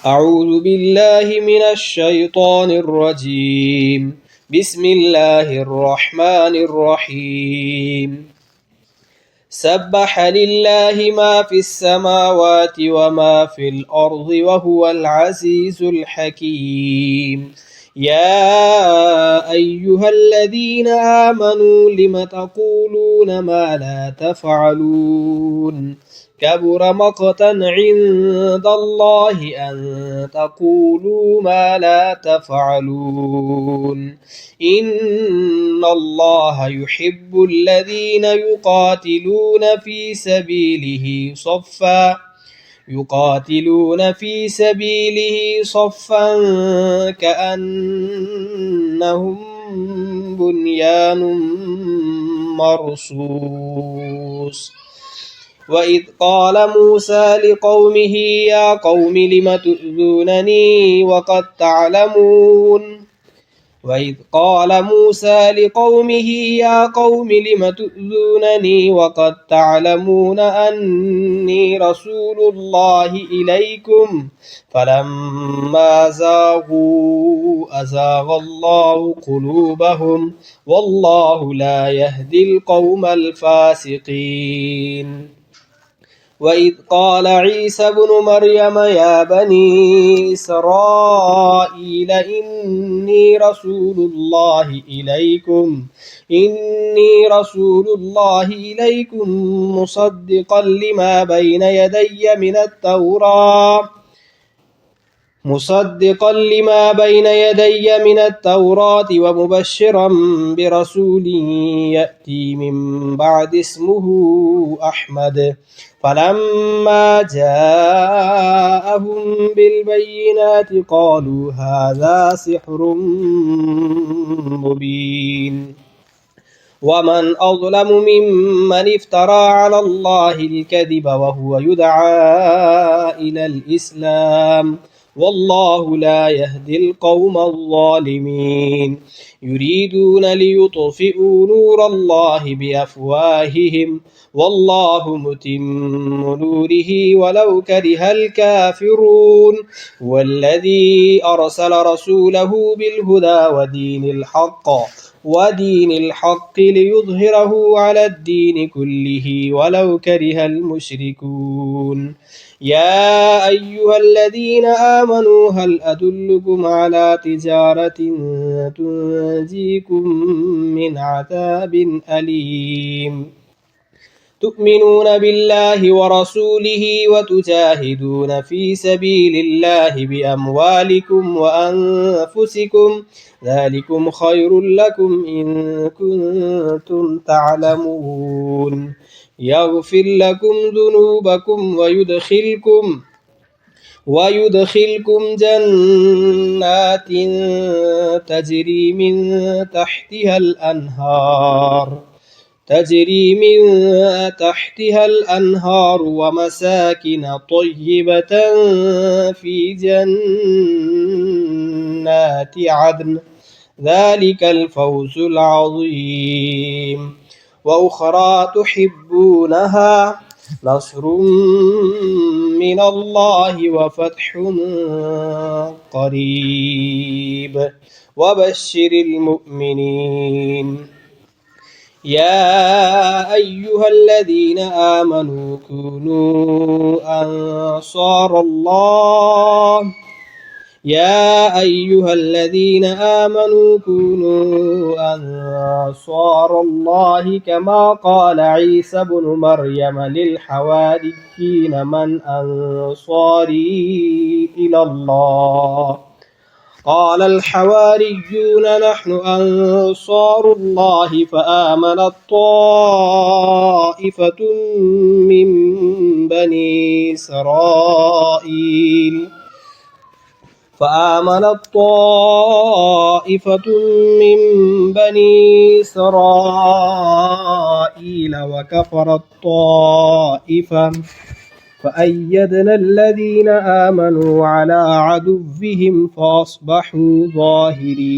أعوذ بالله من الشيطان الرجيم. بسم الله الرحمن الرحيم. سبح لله ما في السماوات وما في الأرض وهو العزيز الحكيم. يا أيها الذين آمنوا لم تقولون ما لا تفعلون؟ كبر مقتا عند الله أن تقولوا ما لا تفعلون. إن الله يحب الذين يقاتلون في سبيله صفا كأنهم بنيان مرصوص. وإذ قال موسى لقومه يا قوم لم تؤذونني وقد تعلمون أني رسول الله إليكم فلما زاغوا أزاغ الله قلوبهم والله لا يهدي القوم الفاسقين. وإذ قال عيسى بن مريم يا بني إسرائيل إني رسول الله إليكم مصدقا لما بين يدي من التوراة ومبشرا برسول يأتي من بعد اسمه أحمد. فلما جاءهم بالبينات قالوا هذا سحر مبين. ومن أظلم ممن افترى على الله الكذب وهو يدعى إلى الإسلام والله لا يهدي القوم الظالمين. يريدون ليطفئوا نور الله بأفواههم والله متم نوره ولو كره الكافرون. والذي أرسل رسوله بالهدى ودين الحق ليظهره على الدين كله ولو كره المشركون. يا أيها الذين آمنوا هل أدلكم على تجارة تنجيكم من عذاب أليم؟ تؤمنون بالله ورسوله وتجاهدون في سبيل الله بأموالكم وأنفسكم ذلكم خير لكم إن كنتم تعلمون. يغفر لكم ذنوبكم ويدخلكم جنات تجري من تحتها الأنهار ومساكن طيبة في جنات عدن ذلك الفوز العظيم. وأخرى تحبونها نصر من الله وفتح قريب وبشر المؤمنين. يا أيها الذين آمنوا كونوا أنصار الله كما قال عيسى بن مريم للحواريين من أنصاري إلى الله؟ قال الحواريون نحن أنصار الله فآمنت طائفة من بني إسرائيل وكفرت طائفة فأيدنا الذين آمنوا على عدوهم فأصبحوا ظاهرين.